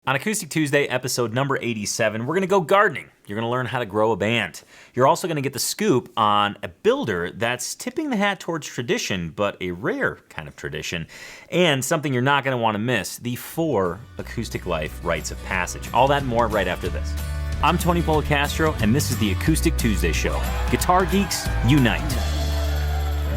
On Acoustic Tuesday, episode number 87, we're going to go gardening. You're going to learn how to grow a band. You're also going to get the scoop on a builder that's tipping the hat towards tradition, but a rare kind of tradition, and something you're not going to want to miss, the 4 Acoustic Life Rites of Passage. All that and more right after this. I'm Tony Polecastro, and this is the Acoustic Tuesday Show. Guitar geeks, unite.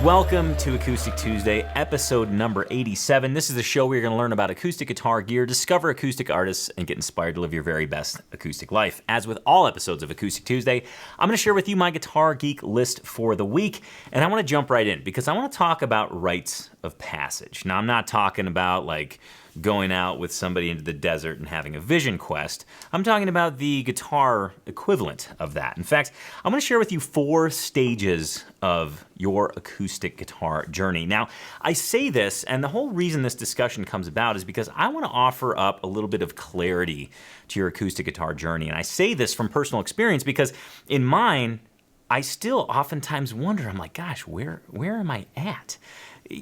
Welcome to Acoustic Tuesday, episode number 87. This is the show where you're going to learn about acoustic guitar gear, discover acoustic artists, and get inspired to live your very best acoustic life. As with all episodes of Acoustic Tuesday, I'm going to share with you my guitar geek list for the week, and I want to jump right in because I want to talk about rites of passage. Now, I'm not talking about like going out with somebody into the desert and having a vision quest. I'm talking about the guitar equivalent of that. In fact, I'm going to share with you 4 stages of your acoustic guitar journey. Now, I say this, and the whole reason this discussion comes about is because I want to offer up a little bit of clarity to your acoustic guitar journey. And I say this from personal experience because in mine, I still oftentimes wonder, I'm like, gosh, where am I at?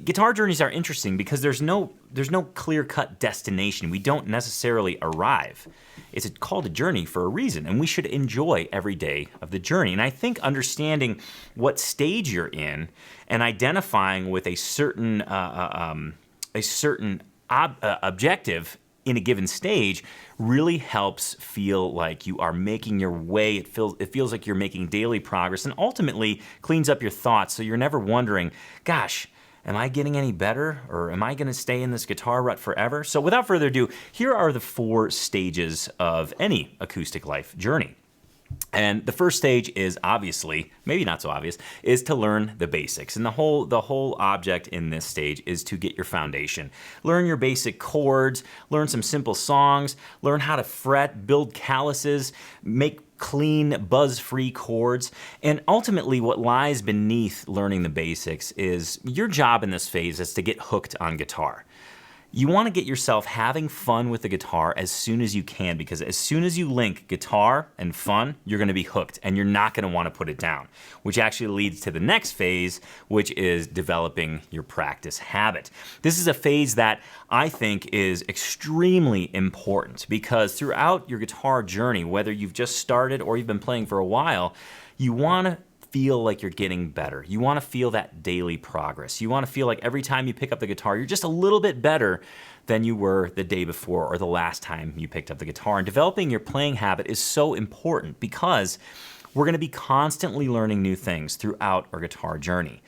Guitar journeys are interesting because there's no clear-cut destination. We don't necessarily arrive. It's called a journey for a reason, and we should enjoy every day of the journey. And I think understanding what stage you're in and identifying with a certain objective in a given stage really helps feel like you are making your way. It feels like you're making daily progress, and ultimately cleans up your thoughts so you're never wondering, gosh, am I getting any better, or am I going to stay in this guitar rut forever? So without further ado, here are the 4 stages of any acoustic life journey. And the first stage is obviously, maybe not so obvious, is to learn the basics. And the whole object in this stage is to get your foundation. Learn your basic chords, learn some simple songs, learn how to fret, build calluses, make clean, buzz-free chords. And ultimately what lies beneath learning the basics is your job in this phase is to get hooked on guitar. You want to get yourself having fun with the guitar as soon as you can, because as soon as you link guitar and fun, you're going to be hooked and you're not going to want to put it down, which actually leads to the next phase, which is developing your practice habit. This is a phase that I think is extremely important because throughout your guitar journey, whether you've just started or you've been playing for a while, you want to feel like you're getting better. You want to feel that daily progress. You want to feel like every time you pick up the guitar, you're just a little bit better than you were the day before or the last time you picked up the guitar. And developing your playing habit is so important because we're going to be constantly learning new things throughout our guitar journey.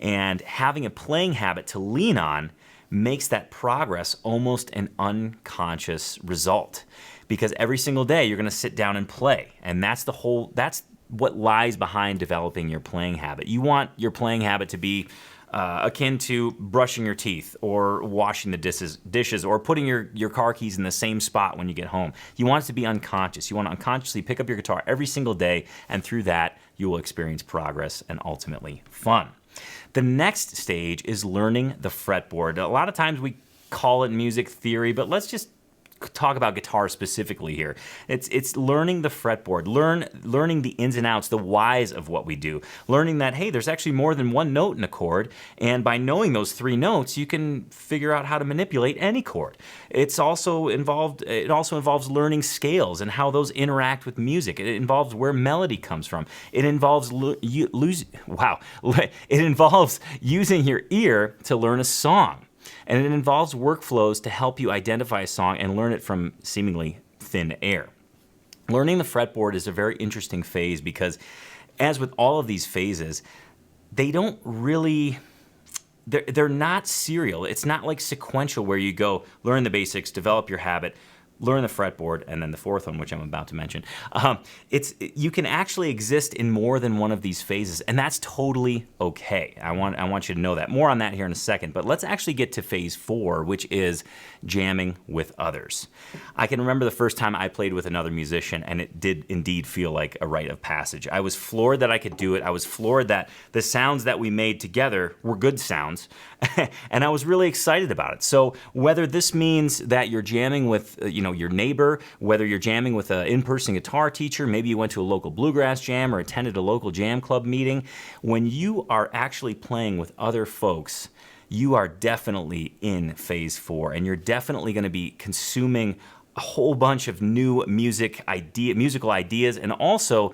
And having a playing habit to lean on makes that progress almost an unconscious result. Because every single day you're going to sit down and play. And that's what lies behind developing your playing habit. You want your playing habit to be akin to brushing your teeth or washing the dishes or putting your car keys in the same spot when you get home. You want it to be unconscious. You want to unconsciously pick up your guitar every single day, and through that, you will experience progress and ultimately fun. The next stage is learning the fretboard. A lot of times we call it music theory, but let's just talk about guitar specifically here. It's learning the fretboard, learning the ins and outs, the whys of what we do, learning that, hey, there's actually more than one note in a chord, and by knowing those 3 notes, you can figure out how to manipulate any chord. It also involves learning scales and how those interact with music. It involves where melody comes from. It involves it involves using your ear to learn a song. And it involves workflows to help you identify a song and learn it from seemingly thin air. Learning the fretboard is a very interesting phase because, as with all of these phases, they don't really, they're not serial. It's not like sequential where you go learn the basics, develop your habit, learn the fretboard, and then the 4th one, which I'm about to mention. You can actually exist in more than one of these phases, and that's totally okay. I want you to know that. More on that here in a second, but let's actually get to phase 4, which is jamming with others. I can remember the first time I played with another musician, and it did indeed feel like a rite of passage. I was floored that I could do it. I was floored that the sounds that we made together were good sounds, and I was really excited about it. So whether this means that you're jamming with your neighbor, whether you're jamming with an in-person guitar teacher, maybe you went to a local bluegrass jam or attended a local jam club meeting, when you are actually playing with other folks, you are definitely in phase 4, and you're definitely going to be consuming a whole bunch of new musical ideas, and also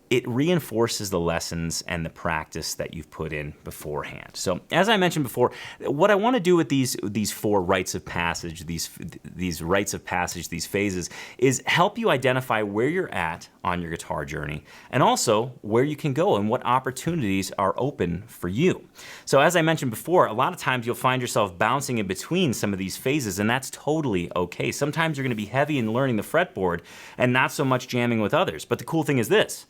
it reinforces the lessons and the practice that you've put in beforehand. So, as I mentioned before, what I want to do with these 4 rites of passage, these rites of passage, these phases, is help you identify where you're at on your guitar journey, and also where you can go and what opportunities are open for you. So, as I mentioned before, a lot of times you'll find yourself bouncing in between some of these phases, and that's totally okay. Sometimes you're going to be heavy in learning the fretboard and not so much jamming with others. But the cool thing is this.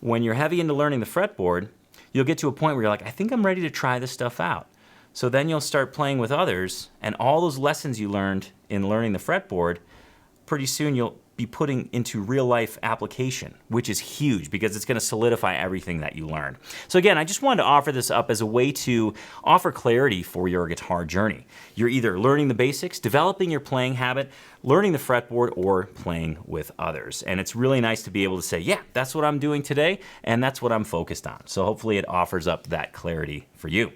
When you're heavy into learning the fretboard, you'll get to a point where you're like, I think I'm ready to try this stuff out. So then you'll start playing with others, and all those lessons you learned in learning the fretboard, pretty soon you'll be putting into real life application, which is huge because it's going to solidify everything that you learned. So again, I just wanted to offer this up as a way to offer clarity for your guitar journey. You're either learning the basics, developing your playing habit, learning the fretboard, or playing with others. And it's really nice to be able to say, yeah, that's what I'm doing today, and that's what I'm focused on. So hopefully it offers up that clarity for you.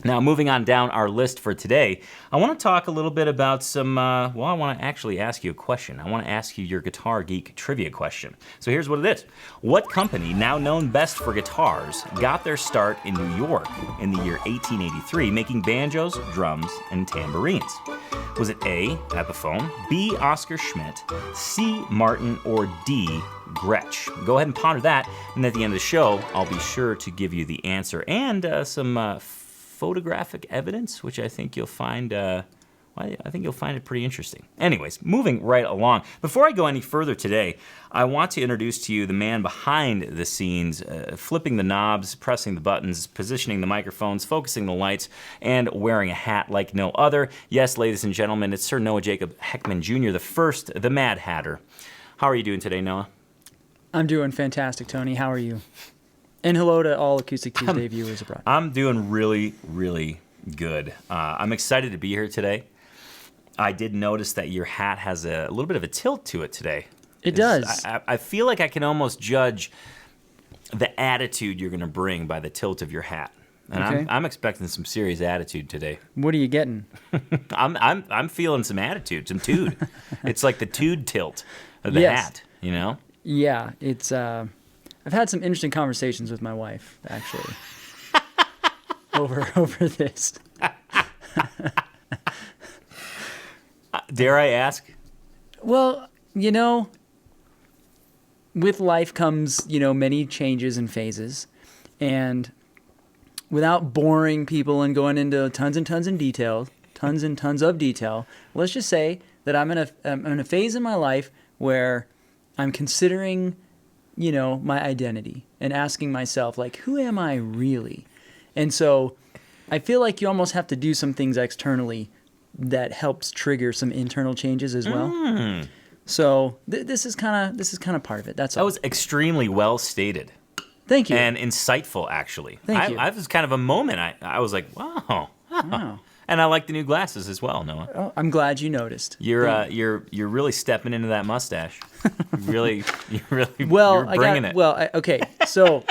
Now, moving on down our list for today, I want to talk a little bit about some, I want to actually ask you a question. I want to ask you your Guitar Geek trivia question. So here's what it is. What company, now known best for guitars, got their start in New York in the year 1883, making banjos, drums, and tambourines? Was it A, Epiphone, B, Oscar Schmidt, C, Martin, or D, Gretsch? Go ahead and ponder that, and at the end of the show, I'll be sure to give you the answer and some photographic evidence, which I think you'll find it pretty interesting. Anyways, moving right along. Before I go any further today, I want to introduce to you the man behind the scenes, flipping the knobs, pressing the buttons, positioning the microphones, focusing the lights, and wearing a hat like no other. Yes, ladies and gentlemen, it's Sir Noah Jacob Heckman Jr., the Mad Hatter. How are you doing today, Noah? I'm doing fantastic, Tony. How are you? And hello to all Acoustic Tuesday viewers abroad. I'm doing really, really good. I'm excited to be here today. I did notice that your hat has a little bit of a tilt to it today. It does. I feel like I can almost judge the attitude you're going to bring by the tilt of your hat. And Okay. I'm expecting some serious attitude today. What are you getting? I'm feeling some attitude, some tude. It's like the tude tilt of the Yes. hat, you know? Yeah, it's. I've had some interesting conversations with my wife, actually, over this. Dare I ask? Well, with life comes, many changes and phases, and without boring people and going into tons and tons of detail, let's just say that I'm in a phase in my life where I'm considering, my identity and asking myself, like, who am I really? And so I feel like you almost have to do some things externally that helps trigger some internal changes as well. So this is kind of part of it. That's all. That was extremely well stated. Thank you. And insightful, actually. Thank you. I was kind of a moment. I was like, wow. And I like the new glasses as well, Noah. Oh, I'm glad you noticed. You're really stepping into that mustache. You're Well, bringing it. Okay. So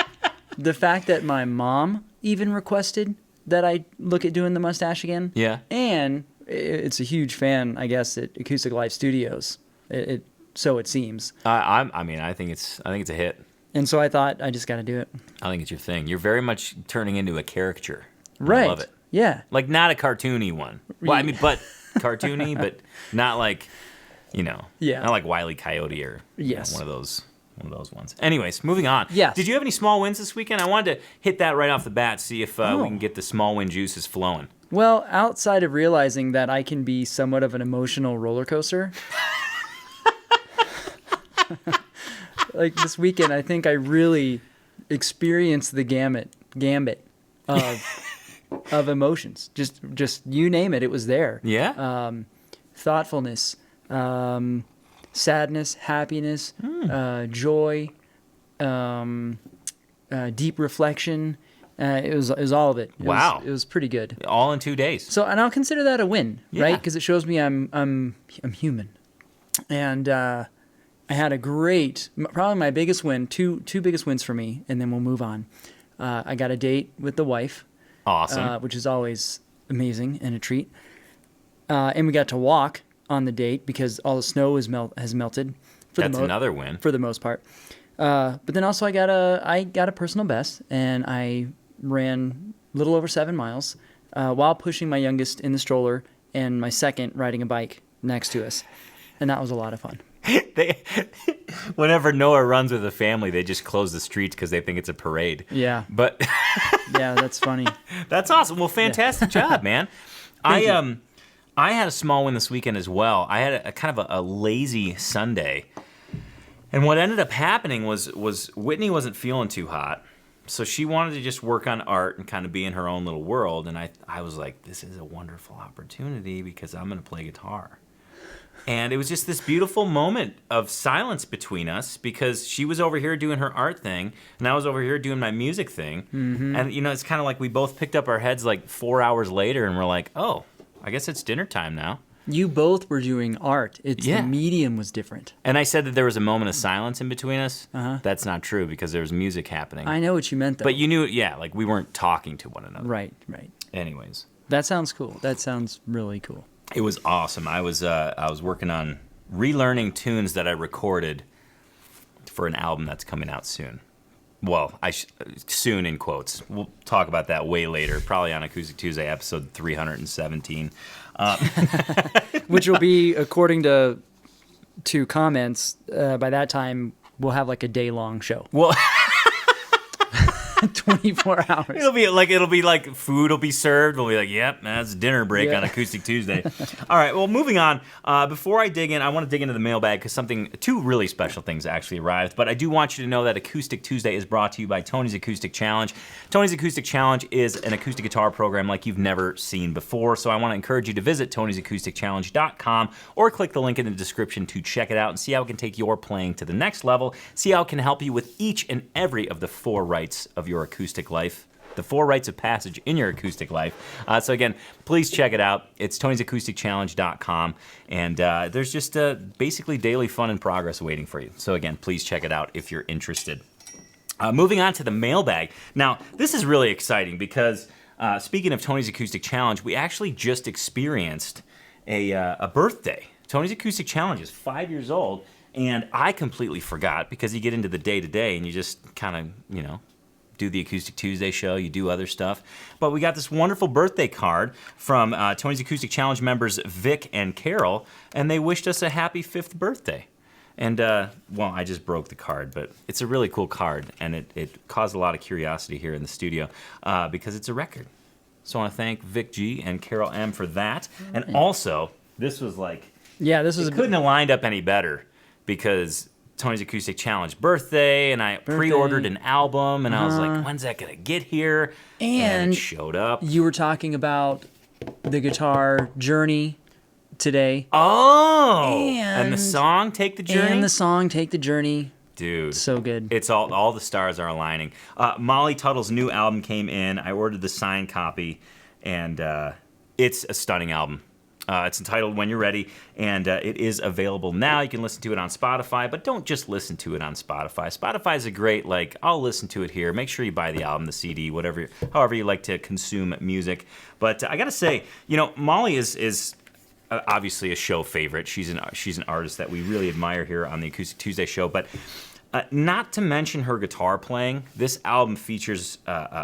the fact that my mom even requested that I look at doing the mustache again. Yeah. And it's a huge fan, I guess, at Acoustic Live Studios. So it seems. I think it's a hit. And so I thought I just got to do it. I think it's your thing. You're very much turning into a caricature. Right. I love it. Yeah. Like not a cartoony one. Well, I mean, but cartoony, but not like, Yeah. not like Wile E. Coyote or Yes. one of those ones. Anyways, moving on. Yes. Did you have any small wins this weekend? I wanted to hit that right off the bat, see if we can get the small win juices flowing. Well, outside of realizing that I can be somewhat of an emotional roller coaster, like this weekend, I think I really experienced the gambit of emotions. Just you name it, it was there. Yeah. Thoughtfulness, sadness, happiness, joy, deep reflection. It was all of it. Wow. It was pretty good. All in 2 days. So, and I'll consider that a win, Yeah. right? Because it shows me I'm human. And I had a great, probably my biggest win, two biggest wins for me, and then we'll move on. I got a date with the wife, Awesome. which is always amazing and a treat. And we got to walk on the date because all the snow has melted. That's another win. For the most part. But then also I got a personal best, and I ran a little over 7 miles while pushing my youngest in the stroller and my second riding a bike next to us. And that was a lot of fun. Whenever Noah runs with a family, they just close the streets because they think it's a parade. Yeah. But yeah, that's funny. That's awesome. Well, fantastic job, man. Thank you. I had a small win this weekend as well. I had a kind of a lazy Sunday. And what ended up happening was Whitney wasn't feeling too hot. So she wanted to just work on art and kind of be in her own little world. And I was like, this is a wonderful opportunity because I'm going to play guitar. And it was just this beautiful moment of silence between us because she was over here doing her art thing, and I was over here doing my music thing. Mm-hmm. And, it's kind of like we both picked up our heads like 4 hours later, and we're like, oh, I guess it's dinner time now. You both were doing art. The medium was different. And I said that there was a moment of silence in between us. Uh-huh. That's not true because there was music happening. I know what you meant, though. But you knew, like we weren't talking to one another. Right. Anyways. That sounds cool. That sounds really cool. It was awesome. I was working on relearning tunes that I recorded for an album that's coming out soon. Well, soon in quotes. We'll talk about that way later, probably on Acoustic Tuesday, episode 317. Which will be, according to comments, by that time, we'll have like a day-long show. Well... 24 hours. It'll be like food will be served. We'll be like, yep, that's dinner break on Acoustic Tuesday. All right, well, moving on. Before I dig in, I want to dig into the mailbag because two really special things actually arrived. But I do want you to know that Acoustic Tuesday is brought to you by Tony's Acoustic Challenge. Tony's Acoustic Challenge is an acoustic guitar program like you've never seen before. So I want to encourage you to visit Tony'sAcousticChallenge.com or click the link in the description to check it out and see how it can take your playing to the next level. See how it can help you with each and every of the 4 rights of your acoustic life, the 4 rites of passage in your acoustic life. So again, please check it out. It's Tony'sAcousticChallenge.com, and there's just basically daily fun and progress waiting for you. So again, please check it out if you're interested. Moving on to the mailbag. Now, this is really exciting because speaking of Tony's Acoustic Challenge, we actually just experienced a birthday. Tony's Acoustic Challenge is 5 years old, and I completely forgot because you get into the day-to-day and you just kind of, do the Acoustic Tuesday show, you do other stuff. But we got this wonderful birthday card from Tony's Acoustic Challenge members Vic and Carol, and they wished us a happy 5th birthday. And, well, I just broke the card, but it's a really cool card, and it caused a lot of curiosity here in the studio because it's a record. So I want to thank Vic G and Carol M for that. And also, this was like... Yeah, this was... It couldn't have lined up any better because... Tony's Acoustic Challenge birthday, and I pre-ordered an album, and I was like, when's that going to get here? And it showed up. You were talking about the guitar journey today. Oh! And the song, Take the Journey? And the song, Take the Journey. Dude. So good. It's all the stars are aligning. Molly Tuttle's new album came in. I ordered the signed copy, and it's a stunning album. It's entitled When You're Ready, and it is available now. You can listen to it on Spotify, but don't just listen to it on Spotify. Spotify is a great, I'll listen to it here. Make sure you buy the album, the CD, however you like to consume music. But I got to say, Molly is obviously a show favorite. She's an artist that we really admire here on the Acoustic Tuesday show, but not to mention her guitar playing, this album features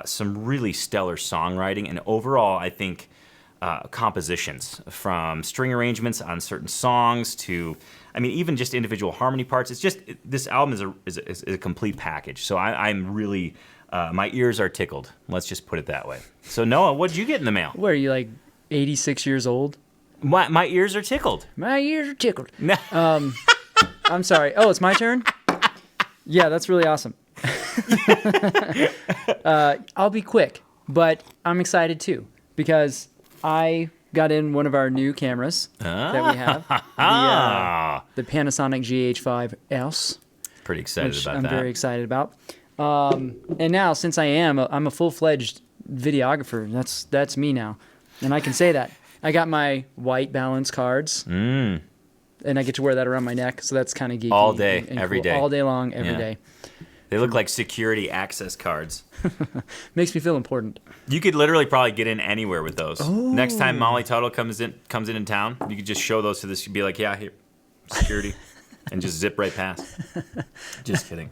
some really stellar songwriting, and overall, I think... compositions, from string arrangements on certain songs to, even just individual harmony parts. It's just, this album is a complete package. So I'm really, my ears are tickled. Let's just put it that way. So Noah, what did you get in the mail? What, are you like 86 years old? My ears are tickled. My ears are tickled. I'm sorry. Oh, it's my turn? Yeah, that's really awesome. I'll be quick, but I'm excited too, because I got in one of our new cameras that we have, the Panasonic GH5S. Pretty excited which about I'm that. very excited about. And now, since I'm a full-fledged videographer, that's me now, and I can say that. I got my white balance cards, and I get to wear that around my neck, so that's kind of geeky. All day, and every cool. day. All day long, every day. They look like security access cards. Makes me feel important. You could literally probably get in anywhere with those. Oh. Next time Molly Tuttle comes in town, you could just show those to this. You'd be like, yeah, here, security, and just zip right past. Just kidding.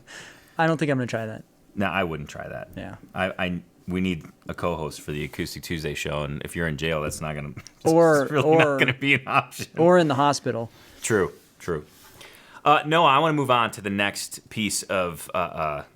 I don't think I'm going to try that. No, I wouldn't try that. Yeah. We need a co-host for the Acoustic Tuesday show, and if you're in jail, that's not going to or not going to be an option. Or in the hospital. True. Noah, I want to move on to the next piece of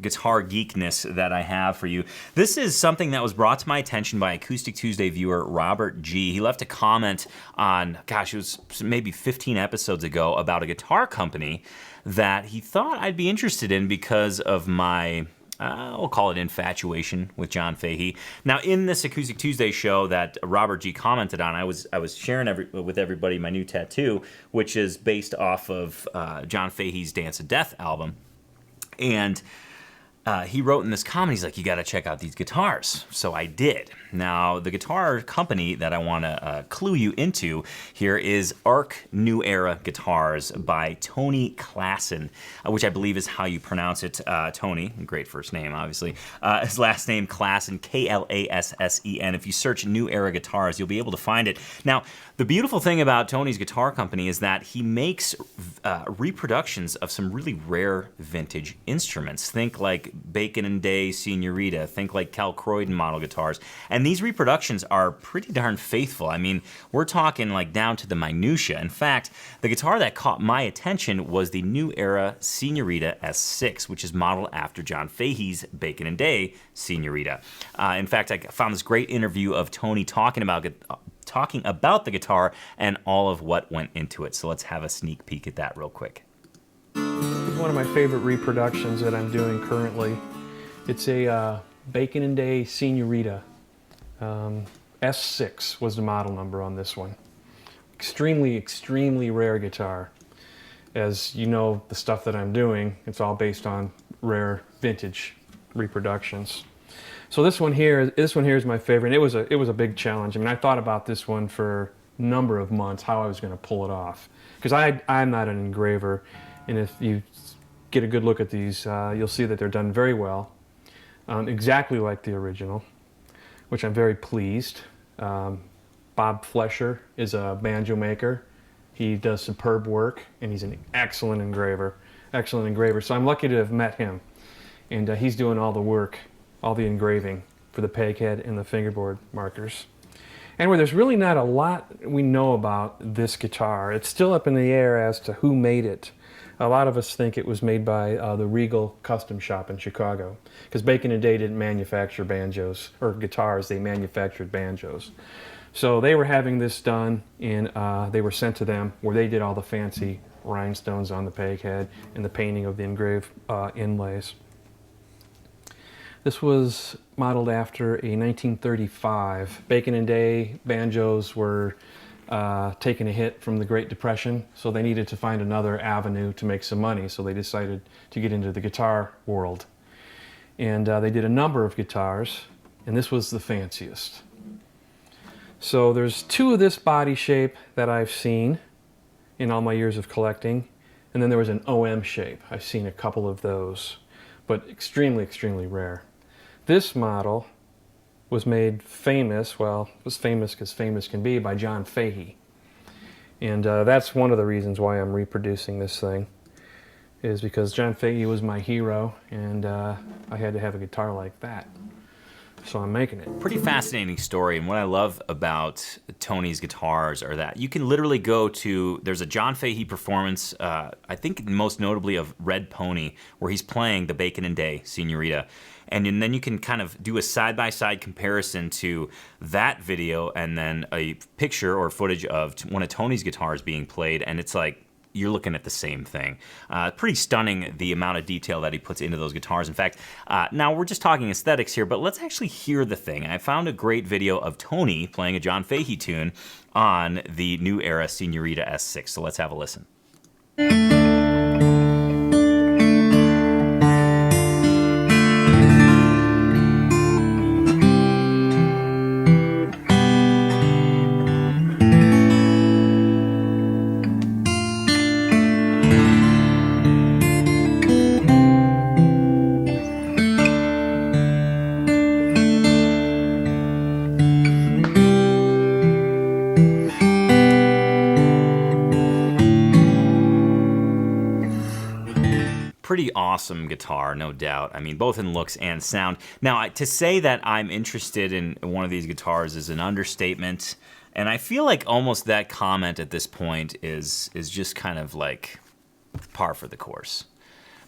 guitar geekness that I have for you. This is something that was brought to my attention by Acoustic Tuesday viewer Robert G. He left a comment on, it was maybe 15 episodes ago, about a guitar company that he thought I'd be interested in because of my... we'll call it infatuation with John Fahey. Now, in this Acoustic Tuesday show that Robert G commented on, I was sharing with everybody my new tattoo, which is based off of John Fahey's Dance of Death album. And he wrote in this comment, he's like, you got to check out these guitars. So I did. Now, the guitar company that I want to clue you into here is Arc New Era Guitars by Tony Klassen, which I believe is how you pronounce it. Tony, great first name, obviously. His last name, Klassen, Klassen. If you search New Era Guitars, you'll be able to find it. Now, the beautiful thing about Tony's guitar company is that he makes reproductions of some really rare vintage instruments. Think like Bacon and Day Senorita, think like Cal Croydon model guitars. And these reproductions are pretty darn faithful. I mean, we're talking like down to the minutia. In fact, the guitar that caught my attention was the New Era Senorita S6, which is modeled after John Fahey's Bacon and Day Senorita. In fact, I found this great interview of Tony talking about the guitar and all of what went into it. So let's have a sneak peek at that real quick. One of my favorite reproductions that I'm doing currently. It's a Bacon and Day Senorita. S6 was the model number on this one. Extremely, extremely rare guitar. As you know, the stuff that I'm doing, it's all based on rare vintage reproductions. So this one here is my favorite. It was a big challenge. I mean, I thought about this one for a number of months, how I was going to pull it off. Because I'm not an engraver, and if you get a good look at these, you'll see that they're done very well. Exactly like the original, which I'm very pleased. Bob Flesher is a banjo maker. He does superb work, and he's an excellent engraver. So I'm lucky to have met him. And he's doing all the work, all the engraving for the peg head and the fingerboard markers. And where there's really not a lot we know about this guitar. It's still up in the air as to who made it. A lot of us think it was made by the Regal Custom Shop in Chicago, because Bacon and Day didn't manufacture banjos or guitars, they manufactured banjos. So they were having this done, and they were sent to them, where they did all the fancy rhinestones on the peg head and the painting of the engraved inlays. This was modeled after a 1935. Bacon and Day banjos were taking a hit from the Great Depression, so they needed to find another avenue to make some money, so they decided to get into the guitar world. And they did a number of guitars, and this was the fanciest. So there's two of this body shape that I've seen in all my years of collecting, and then there was an OM shape. I've seen a couple of those, but extremely, extremely rare. This model was made famous, well, it was famous because famous can be, by John Fahey. And that's one of the reasons why I'm reproducing this thing, is because John Fahey was my hero, and I had to have a guitar like that. So I'm making it. Pretty fascinating story, and what I love about Tony's guitars are that you can literally go to, there's a John Fahey performance, I think most notably of Red Pony, where he's playing the Bacon and Day Senorita. And then you can kind of do a side-by-side comparison to that video and then a picture or footage of one of Tony's guitars being played, and it's like you're looking at the same thing. Pretty stunning, the amount of detail that he puts into those guitars. In fact, now we're just talking aesthetics here, but let's actually hear the thing. I found a great video of Tony playing a John Fahey tune on the New Era Senorita S6, so let's have a listen. pretty awesome guitar, no doubt. I mean, both in looks and sound. Now, to say that I'm interested in one of these guitars is an understatement, and I feel like almost that comment at this point is just kind of like par for the course.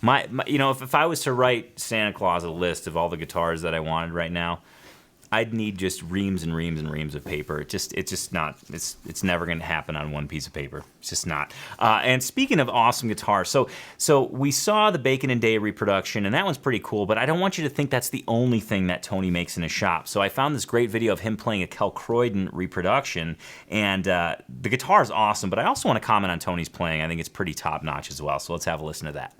My if I was to write Santa Claus a list of all the guitars that I wanted right now, I'd need just reams and reams and reams of paper. It's never going to happen on one piece of paper. It's just not. And speaking of awesome guitars, so we saw the Bacon and Day reproduction, and that one's pretty cool, but I don't want you to think that's the only thing that Tony makes in his shop. So I found this great video of him playing a Kel Croydon reproduction, and the guitar is awesome, but I also want to comment on Tony's playing. I think it's pretty top-notch as well, so let's have a listen to that.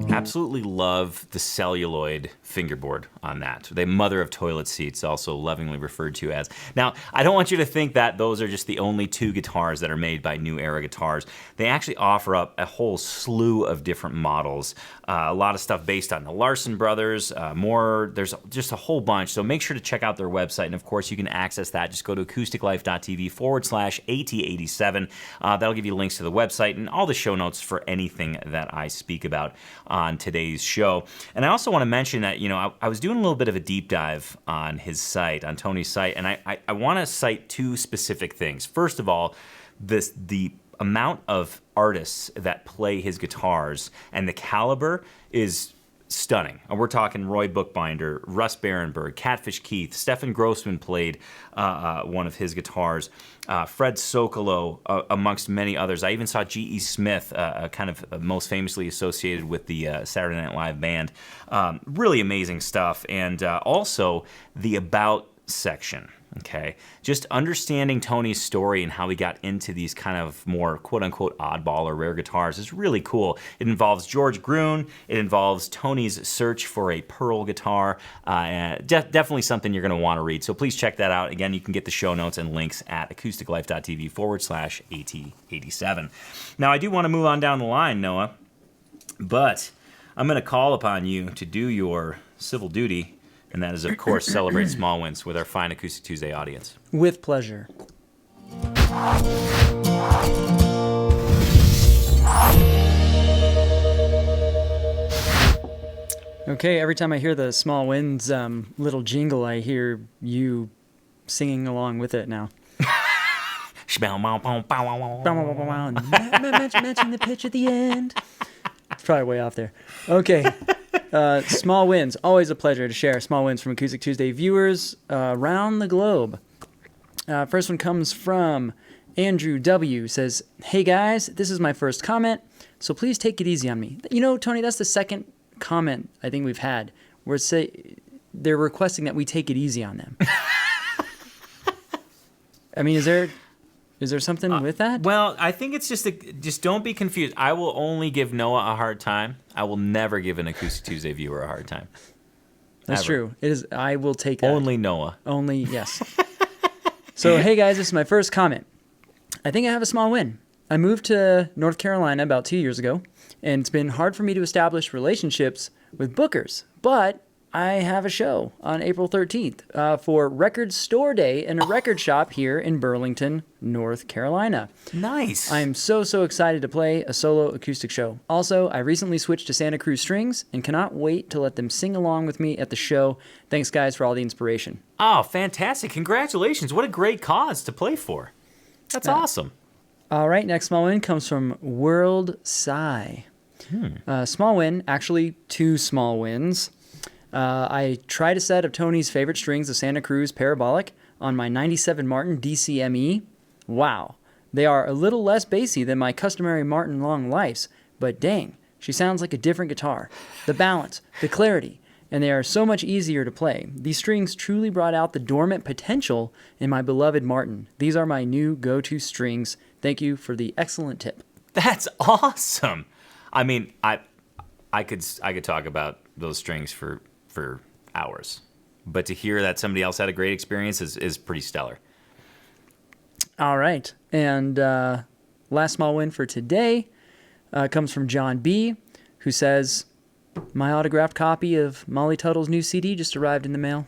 Absolutely love the celluloid fingerboard on that. The mother of toilet seats, also lovingly referred to as. Now, I don't want you to think that those are just the only two guitars that are made by New Era Guitars. They actually offer up a whole slew of different models. A lot of stuff based on the Larson brothers, there's just a whole bunch. So make sure to check out their website. And of course, you can access that. Just go to acousticlife.tv/AT87. That'll give you links to the website and all the show notes for anything that I speak about on today's show. And I also want to mention that, I was doing a little bit of a deep dive on his site, on Tony's site, and I want to cite two specific things. First of all, the amount of artists that play his guitars and the caliber is stunning. We're talking Roy Bookbinder, Russ Barenberg, Catfish Keith, Stefan Grossman played one of his guitars, Fred Sokolow, amongst many others. I even saw G.E. Smith, kind of most famously associated with the Saturday Night Live band. Really amazing stuff. And also the About section. Okay, just understanding Tony's story and how he got into these kind of more quote-unquote oddball or rare guitars is really cool. It involves George Gruen. It involves Tony's search for a Pearl guitar. Definitely something you're going to want to read. So please check that out. Again, you can get the show notes and links at acousticlife.tv/AT87. Now, I do want to move on down the line, Noah, but I'm going to call upon you to do your civil duty. And that is, of course, celebrate small wins with our fine Acoustic Tuesday audience. With pleasure. Okay, every time I hear the small wins little jingle, I hear you singing along with it now. Mention the pitch at the end. It's probably way off there. Okay. Small wins. Always a pleasure to share small wins from Acoustic Tuesday viewers around the globe. First one comes from Andrew W. Says, "Hey guys, this is my first comment, so please take it easy on me." Tony, that's the second comment I think we've had where they're requesting that we take it easy on them. I mean, is there something with that? Well, I think it's just don't be confused. I will only give Noah a hard time. I will never give an Acoustic Tuesday viewer a hard time. That's Ever. true. It is. I will take that. Only Noah. Only, yes. So, hey guys, this is my first comment. I think I have a small win. I moved to North Carolina about 2 years ago, and it's been hard for me to establish relationships with bookers, but I have a show on April 13th for Record Store Day in a record shop here in Burlington, North Carolina. Nice. I'm so excited to play a solo acoustic show. Also, I recently switched to Santa Cruz Strings and cannot wait to let them sing along with me at the show. Thanks, guys, for all the inspiration. Oh, fantastic. Congratulations. What a great cause to play for. That's awesome. All right, next small win comes from World Sigh. Small win, actually two small wins. I tried a set of Tony's favorite strings, the Santa Cruz Parabolic, on my 97 Martin DCME. Wow. They are a little less bassy than my customary Martin Long Lifes, but dang, she sounds like a different guitar. The balance, the clarity, and they are so much easier to play. These strings truly brought out the dormant potential in my beloved Martin. These are my new go-to strings. Thank you for the excellent tip. That's awesome. I mean, I could talk about those strings for hours, but to hear that somebody else had a great experience is pretty stellar. All right, and last small win for today comes from John B., who says, "My autographed copy of Molly Tuttle's new CD just arrived in the mail."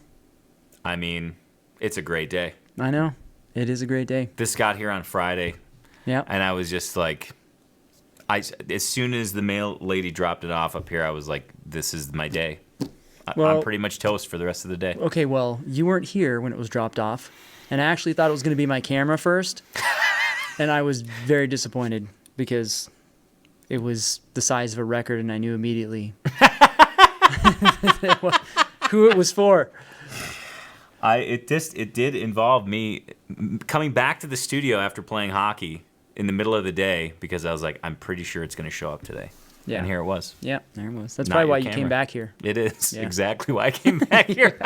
I mean, it's a great day. I know. It is a great day. This got here on Friday, Yeah. and I was just like, as soon as the mail lady dropped it off up here, I was like, this is my day. Well, I'm pretty much toast for the rest of the day. Okay, well, you weren't here when it was dropped off, and I actually thought it was going to be my camera first, and I was very disappointed because it was the size of a record, and I knew immediately who it was for. It did involve me coming back to the studio after playing hockey in the middle of the day because I was like, I'm pretty sure it's going to show up today. Yeah. And here it was. Yeah, there it was. That's Not probably your why you camera. came back here. It is Yeah. exactly why I came back here.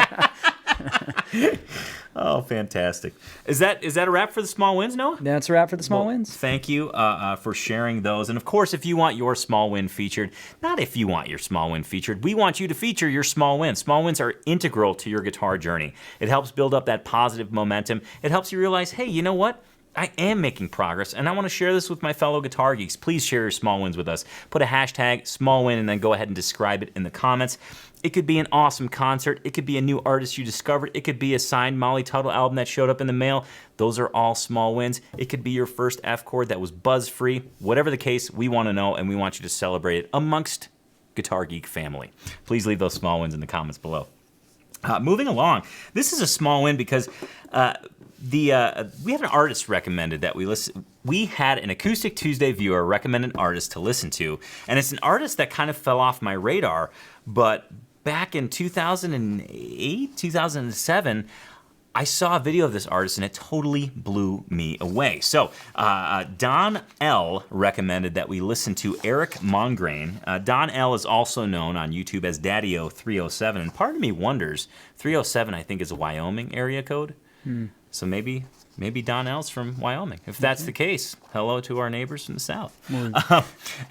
Oh, fantastic. Is that a wrap for the small wins, Noah? That's a wrap for the small Well, wins. Thank you for sharing those. And of course, if you want your small win featured, not if you want your small win featured, we want you to feature your small wins. Small wins are integral to your guitar journey. It helps build up that positive momentum. It helps you realize, hey, you know what? I am making progress, and I want to share this with my fellow guitar geeks. Please share your small wins with us. Put a hashtag small win and then go ahead and describe it in the comments. It could be an awesome concert. It could be a new artist you discovered. It could be a signed Molly Tuttle album that showed up in the mail. Those are all small wins. It could be your first F chord that was buzz-free. Whatever the case, we want to know, and we want you to celebrate it amongst Guitar Geek family. Please leave those small wins in the comments below. Moving along, this is a small win because we had an artist recommended that we listen. We had an Acoustic Tuesday viewer recommend an artist to listen to, and it's an artist that kind of fell off my radar. But back in 2008, 2007, I saw a video of this artist, and it totally blew me away. So Don L. recommended that we listen to Erik Mongrain. Don L. is also known on YouTube as Daddy-O307, and part of me wonders, 307 I think is a Wyoming area code. So maybe Don L's from Wyoming. If that's the case, hello to our neighbors from the south.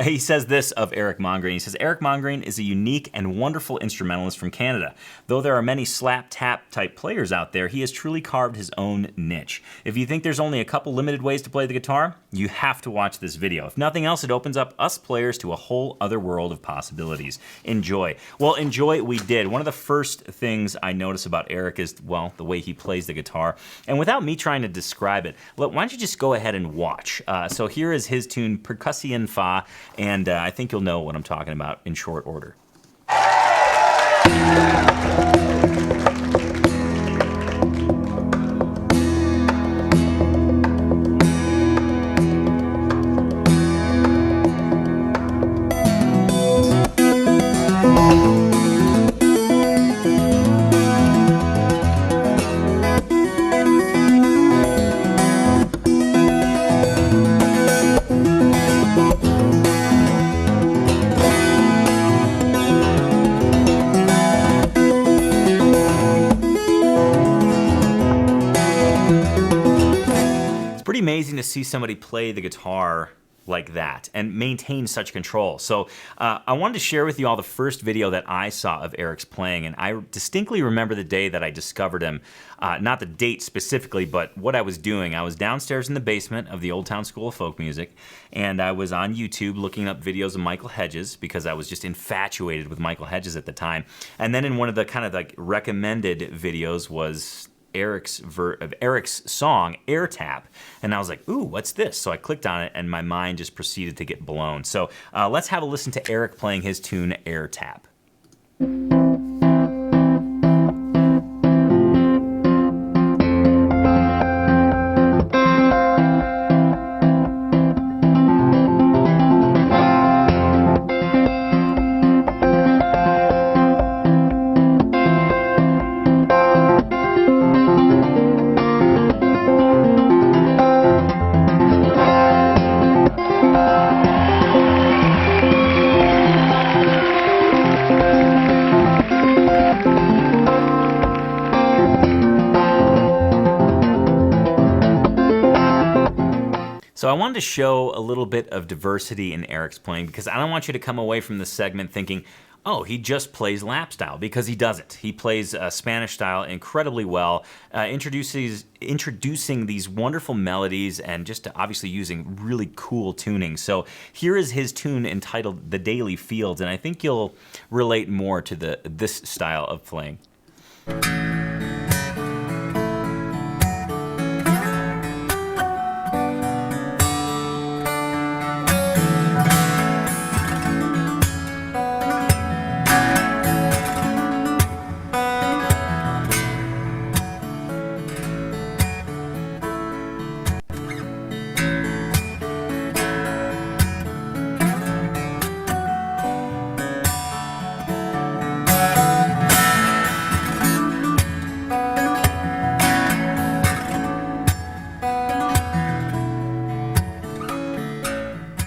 He says this of Erik Mongrain. He says, Erik Mongrain is a unique and wonderful instrumentalist from Canada. Though there are many slap-tap type players out there, he has truly carved his own niche. If you think there's only a couple limited ways to play the guitar, you have to watch this video. If nothing else, it opens up us players to a whole other world of possibilities. Enjoy. Well, enjoy we did. One of the first things I notice about Erik is, well, the way he plays the guitar. And without me trying to describe it, why don't you just go ahead and watch. So here is his tune, Percussion Fa, and I think you'll know what I'm talking about in short order. Amazing to see somebody play the guitar like that and maintain such control. So I wanted to share with you all the first video that I saw of Erik's playing, and I distinctly remember the day that I discovered him. Not the date specifically, but what I was doing. I was downstairs in the basement of the Old Town School of Folk Music, and I was on YouTube looking up videos of Michael Hedges because I was just infatuated with Michael Hedges at the time. And then in one of the kind of like recommended videos was Erik's song, Air Tap. And I was like, ooh, what's this? So I clicked on it and my mind just proceeded to get blown. So let's have a listen to Erik playing his tune, Air Tap. So I wanted to show a little bit of diversity in Erik's playing because I don't want you to come away from this segment thinking, oh, he just plays lap style, because he doesn't. He plays Spanish style incredibly well, introducing these wonderful melodies and just obviously using really cool tuning. So here is his tune entitled The Daily Fields, and I think you'll relate more to this style of playing.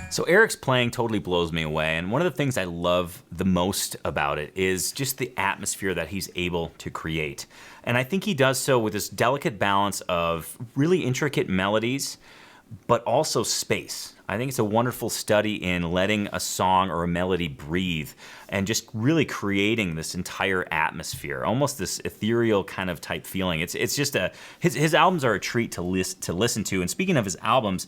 So Erik's playing totally blows me away, and one of the things I love the most about it is just the atmosphere that he's able to create. And I think he does so with this delicate balance of really intricate melodies, but also space. I think it's a wonderful study in letting a song or a melody breathe and just really creating this entire atmosphere, almost this ethereal kind of type feeling. It's just his albums are a treat to listen to. And speaking of his albums,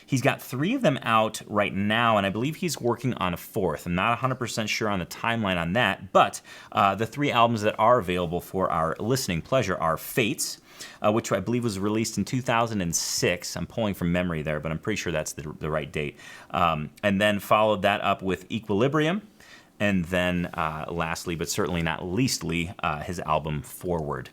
he's got 3 of them out right now, and I believe he's working on a 4th. I'm not 100% sure on the timeline on that, but the 3 albums that are available for our listening pleasure are Fates, which I believe was released in 2006. I'm pulling from memory there, but I'm pretty sure that's the right date. And then followed that up with Equilibrium, and then lastly, but certainly not leastly, his album Forward.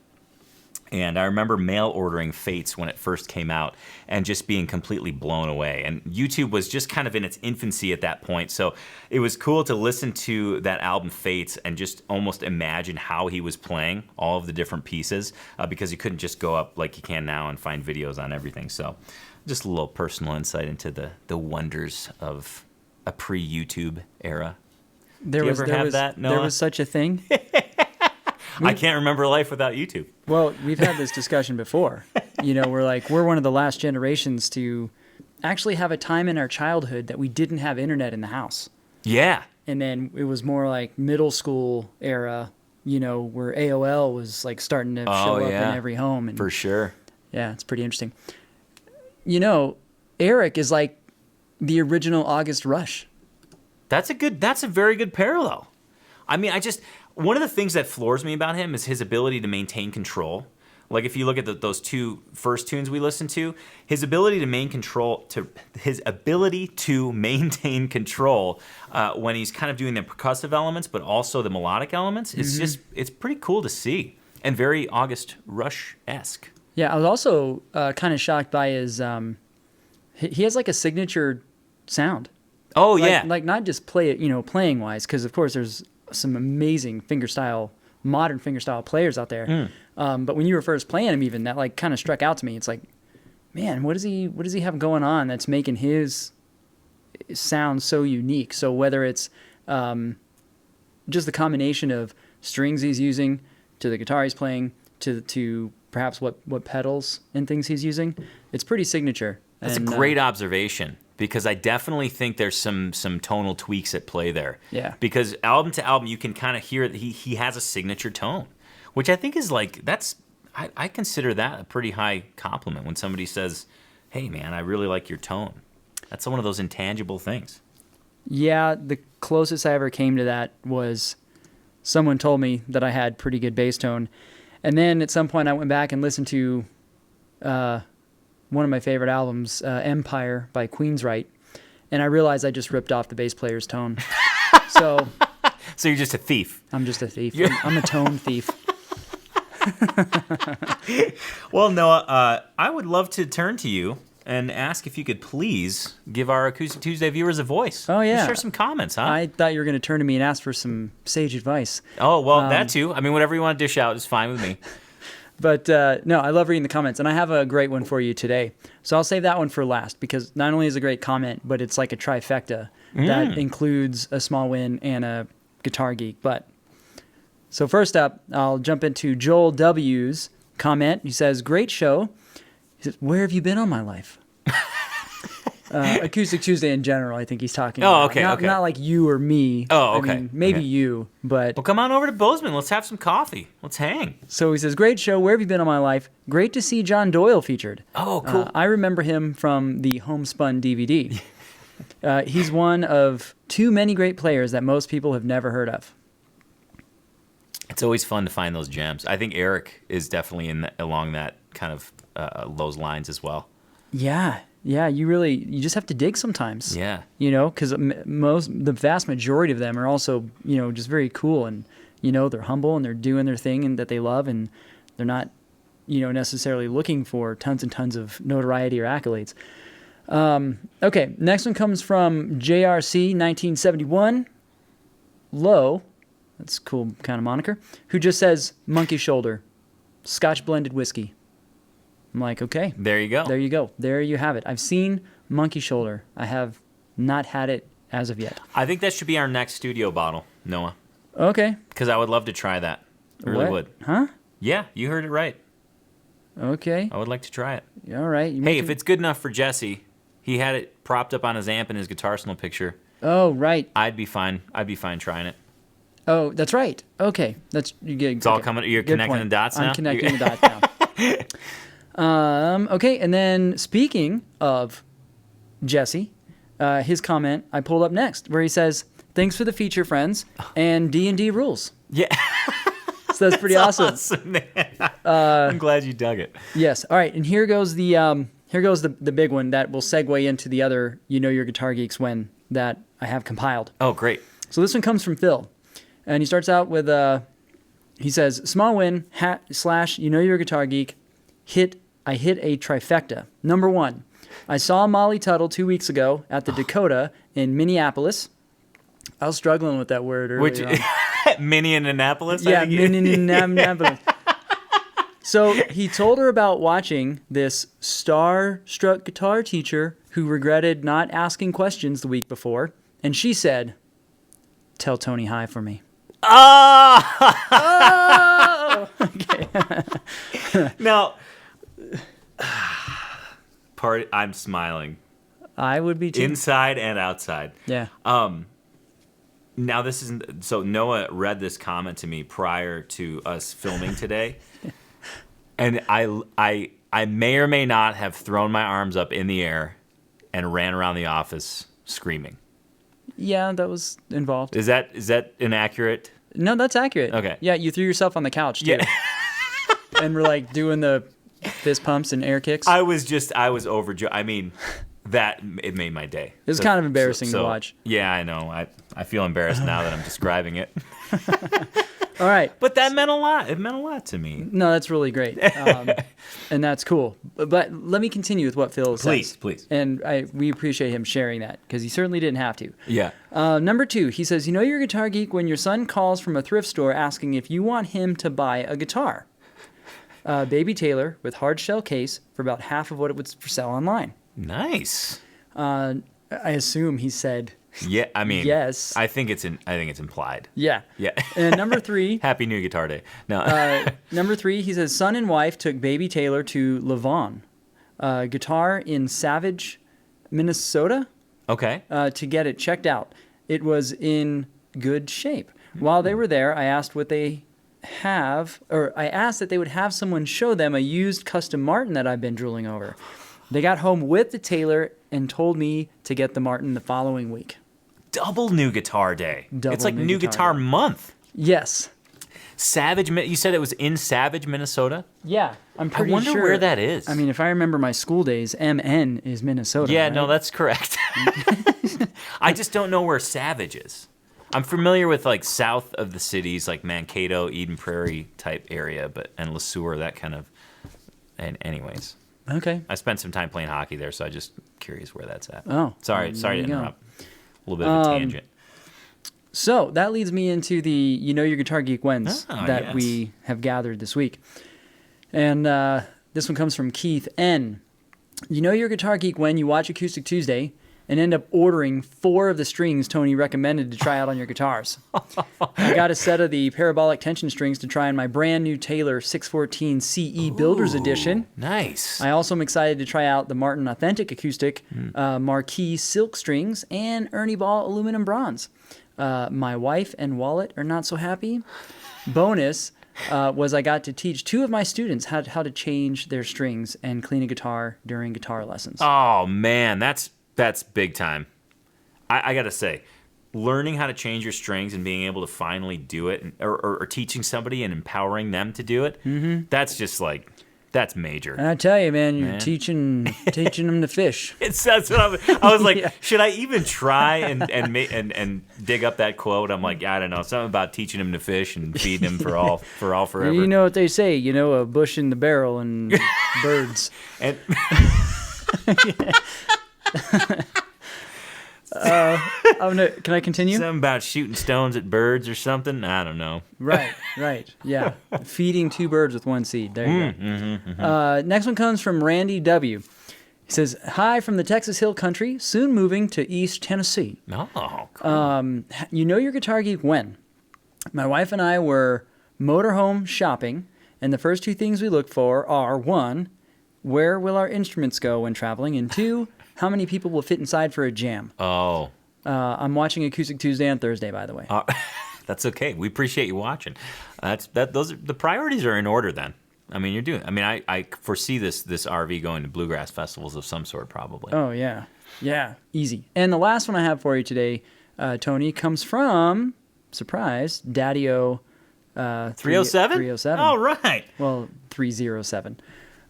And I remember mail ordering Fates when it first came out and just being completely blown away. And YouTube was just kind of in its infancy at that point, so it was cool to listen to that album Fates and just almost imagine how he was playing all of the different pieces, because you couldn't just go up like you can now and find videos on everything. So just a little personal insight into the wonders of a pre-YouTube era. There Do you ever have that, Noah? There was such a thing. I can't remember life without YouTube. Well, we've had this discussion before. We're one of the last generations to actually have a time in our childhood that we didn't have internet in the house. Yeah. And then it was more like middle school era, where AOL was like starting to show up in every home. And, for sure. Yeah, it's pretty interesting. Erik is like the original August Rush. That's a very good parallel. I mean, one of the things that floors me about him is his ability to maintain control. Like if you look at those 2 first tunes we listened to, his ability to maintain control when he's kind of doing the percussive elements, but also the melodic elements, it's pretty cool to see and very August Rush-esque. Yeah, I was also kind of shocked by his. He has like a signature sound. Oh yeah, like not just playing wise, because of course there's some amazing modern fingerstyle players out there. But when you were first playing him, even that like kind of struck out to me. It's like, man, what does he have going on that's making his sound so unique? So whether it's just the combination of strings he's using to the guitar he's playing to perhaps what pedals and things he's using, it's pretty signature. That's a great observation. Because I definitely think there's some tonal tweaks at play there. Yeah. Because album to album, you can kind of hear that he has a signature tone, which I think is I consider that a pretty high compliment when somebody says, hey man, I really like your tone. That's one of those intangible things. Yeah, the closest I ever came to that was someone told me that I had pretty good bass tone. And then at some point I went back and listened to one of my favorite albums, Empire by Queensryche, and I realized I just ripped off the bass player's tone. So you're just a thief. I'm just a thief. I'm a tone thief. Well, Noah, I would love to turn to you and ask if you could please give our Acoustic Tuesday viewers a voice. Oh, yeah. Share some comments, huh? I thought you were going to turn to me and ask for some sage advice. Oh, well, that too. I mean, whatever you want to dish out is fine with me. But no, I love reading the comments, and I have a great one for you today. So I'll save that one for last, because not only is it a great comment, but it's like a trifecta that includes a small win and a guitar geek. So first up, I'll jump into Joel W's comment. He says, great show. He says, where have you been all my life? Acoustic Tuesday in general, I think he's talking Oh, about. okay, okay. Not like you or me. Oh, okay, I mean, maybe okay. you, but... Well, come on over to Bozeman. Let's have some coffee. Let's hang. So he says, great show. Where have you been all my life? Great to see John Doyle featured. Oh, cool. I remember him from the Homespun DVD. He's one of too many great players that most people have never heard of. It's always fun to find those gems. I think Erik is definitely along that kind of those lines as well. Yeah. You just have to dig sometimes. Yeah. Because the vast majority of them are also, just very cool, and, they're humble and they're doing their thing and that they love, and they're not, necessarily looking for tons and tons of notoriety or accolades. Okay, next one comes from JRC 1971. Low, that's a cool kind of moniker, who just says monkey shoulder, Scotch blended whiskey. I'm like, okay. There you go. There you go. There you have it. I've seen monkey shoulder. I have not had it as of yet. I think that should be our next studio bottle, Noah. Okay. Because I would love to try that. I really would. Huh? Yeah, you heard it right. Okay. I would like to try it. All right. Hey, if it's good enough for Jesse, he had it propped up on his amp in his Guitar Arsenal picture. Oh, right. I'd be fine trying it. Oh, that's right. Okay. You get. It's all coming. You're connecting the dots now. I'm connecting the dots now. Okay, and then speaking of Jesse, his comment I pulled up next, where he says, "Thanks for the feature, friends, and D&D rules." Yeah. So that's pretty awesome. Man. I'm glad you dug it. Yes. All right, and here goes the big one that will segue into the other Your Guitar Geeks when that I have compiled. Oh, great. So this one comes from Phil, and he starts out with he says, "Small win / You're a Guitar Geek. I hit a trifecta. Number 1, I saw Molly Tuttle 2 weeks ago at the Dakota in Minneapolis." I was struggling with that word earlier on. Minnie in Annapolis? Yeah, Minnie in Annapolis. So he told her about watching this star-struck guitar teacher who regretted not asking questions the week before, and she said, "Tell Tony hi for me." Oh! Okay. Now, I'm smiling. I would be too. Inside and outside. Yeah. Now this isn't so. Noah read this comment to me prior to us filming today, and I may or may not have thrown my arms up in the air and ran around the office screaming. Yeah, that was involved. Is that inaccurate? No, that's accurate. Okay. Yeah, you threw yourself on the couch too. Yeah. And we're like doing the fist pumps and air kicks. I was overjoyed. I mean, it made my day. It was kind of embarrassing to watch. Yeah, I know. I feel embarrassed now that I'm describing it. All right. But that meant a lot. It meant a lot to me. No, that's really great. And that's cool. But let me continue with what Phil says. Please. And we appreciate him sharing that because he certainly didn't have to. Yeah. Number 2, he says, you're a guitar geek when your son calls from a thrift store asking if you want him to buy a guitar. Baby Taylor with hard shell case for about half of what it would sell online. Nice. I assume he said Yeah, I mean, yes. I think it's implied. Yeah. Yeah. And number 3, Happy New Guitar Day. No. number 3, he says son and wife took Baby Taylor to Levon, guitar in Savage, Minnesota, Okay. to get it checked out. It was in good shape. While they were there, I asked that they would have someone show them a used custom Martin that I've been drooling over. They got home with the Taylor and told me to get the Martin the following week. Double New Guitar Day. Double it's like New New Guitar Guitar Day. Month. Yes. Savage. You said it was in Savage, Minnesota. Yeah, I'm I pretty wonder sure. where that is. I mean, if I remember my school days, MN is Minnesota. Yeah, right? no, that's correct. I just don't know where Savage is. I'm familiar with like south of the cities, like Mankato, Eden Prairie type area, and Le Sueur, that kind of. And anyways, Okay. I spent some time playing hockey there, so I'm just curious where that's at. Oh. Sorry there to you go. interrupt. A little bit of a tangent. So that leads me into the Your Guitar Geek wins that yes. we have gathered this week. And this one comes from Keith N. Your Guitar Geek when you watch Acoustic Tuesday, and end up ordering 4 of the strings Tony recommended to try out on your guitars. I got a set of the parabolic tension strings to try on my brand new Taylor 614 CE Builder's Edition. Nice. I also am excited to try out the Martin Authentic Acoustic Marquee Silk Strings and Ernie Ball Aluminum Bronze. My wife and wallet are not so happy. Bonus was I got to teach 2 of my students how to change their strings and clean a guitar during guitar lessons. Oh man, that's big time. I gotta say, learning how to change your strings and being able to finally do it, or teaching somebody and empowering them to do it, that's just like, that's major. And I tell you, man, you're teaching them to fish. That's what I was like, Yeah. should I even try and dig up that quote? I'm like, I don't know, something about teaching them to fish and feeding them for forever. You know what they say, a bush in the barrel and birds. And Can I continue? something about shooting stones at birds or something. I don't know. Right. Yeah. Feeding 2 birds with 1 seed. There you go. Next one comes from Randy W. He says, hi from the Texas Hill Country, soon moving to East Tennessee. Oh, cool. You know your guitar geek when? My wife and I were motorhome shopping, and the first 2 things we look for are 1, where will our instruments go when traveling, and 2, how many people will fit inside for a jam? Oh. I'm watching Acoustic Tuesday on Thursday, by the way. That's okay. We appreciate you watching. Those are, the priorities are in order then. I mean, I foresee this RV going to bluegrass festivals of some sort probably. Oh, yeah. Yeah, easy. And the last one I have for you today, Tony, comes from, surprise, Daddy-O 307? 307. Oh, right. Well, 307.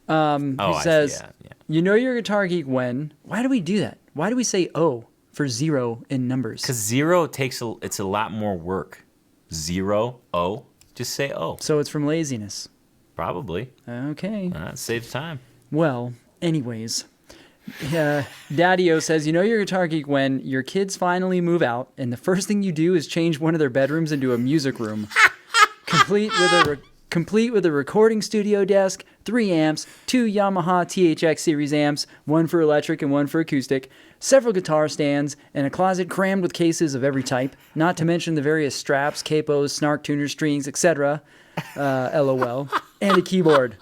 I says, see. Yeah. you know you're a guitar geek when? Why do we do that? Why do we say O for 0 in numbers? Because 0 it's a lot more work. 0, O, just say O. So it's from laziness. Probably. Okay. It saves time. Well, anyways, Daddy-O says, you know you're a guitar geek when your kids finally move out and the first thing you do is change one of their bedrooms into a music room. complete with a recording studio desk, 3 amps, 2 Yamaha THX series amps, 1 for electric and 1 for acoustic, several guitar stands, and a closet crammed with cases of every type, not to mention the various straps, capos, snark tuners, strings, etc., LOL, and a keyboard.